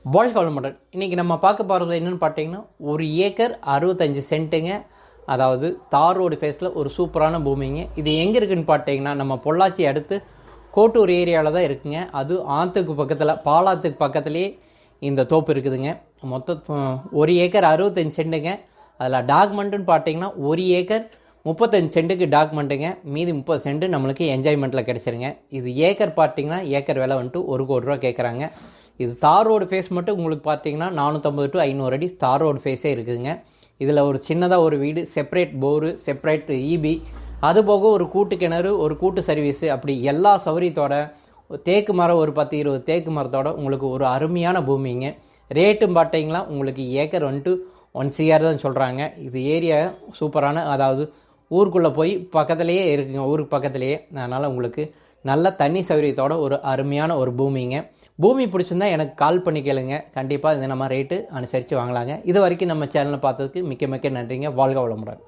வாழ்க வளமுடன். இன்றைக்கி நம்ம பார்க்க போகிறது என்னென்னு பார்த்தீங்கன்னா, 1 ஏக்கர் 65 சென்ட்டுங்க. அதாவது தார் ரோடு ஃபேஸில் ஒரு சூப்பரான பூமிங்க. இது எங்கே இருக்குதுன்னு பார்த்தீங்கன்னா, நம்ம பொள்ளாச்சி அடுத்து கோட்டூர் ஏரியாவில் தான் இருக்குங்க. அது ஆற்றுக்கு பக்கத்தில், பாலாத்துக்கு பக்கத்துலேயே இந்த தோப்பு இருக்குதுங்க. மொத்தம் 1 ஏக்கர் 65 சென்ட்டுங்க. அதில் டாக்குமெண்ட்டுன்னு பார்த்தீங்கன்னா 1 ஏக்கர் 35 சென்ட்டுக்கு டாக்குமெண்ட்டுங்க. மீதி 30 சென்ட்டு நம்மளுக்கு என்ஜாய்மெண்ட்டில் கிடச்சிருங்க. இது ஏக்கர் பார்த்தீங்கன்னா ஏக்கர் விலை வந்துட்டு 1 கோடி ரூபா கேட்குறாங்க. இது தார் ரோடு ஃபேஸ் மட்டும் உங்களுக்கு பார்த்தீங்கன்னா 450 to 500 அடி தார் ரோடு ஃபேஸே இருக்குதுங்க. இதில் ஒரு சின்னதாக ஒரு வீடு, செப்பரேட் போரு, செப்பரேட் இபி, அதுபோக ஒரு கூட்டு கிணறு, ஒரு கூட்டு சர்வீஸு, அப்படி எல்லா சௌகரியத்தோட தேக்கு மரம் ஒரு 10-20 தேக்கு மரத்தோட உங்களுக்கு ஒரு அருமையான பூமிங்க. ரேட்டும் பார்த்தீங்கன்னா உங்களுக்கு ஏக்கர் வந்துட்டு 1 CR தான் சொல்கிறாங்க. இது ஏரியா சூப்பரான, அதாவது ஊருக்குள்ளே போய் பக்கத்துலேயே இருக்குங்க, ஊருக்கு பக்கத்துலேயே. அதனால் உங்களுக்கு நல்ல தண்ணி சௌகரியத்தோட ஒரு அருமையான ஒரு பூமிங்க. பூமி பிடிச்சிருந்தா எனக்கு கால் பண்ணி கேளுங்க. கண்டிப்பாக இது நம்ம ரேட்டு அனுசரித்து வாங்கலாங்க. இது வரைக்கும் நம்ம சேனலை பார்த்ததுக்கு மிக்க மிக்க நன்றிங்க. வாழ்க வளமுடன்.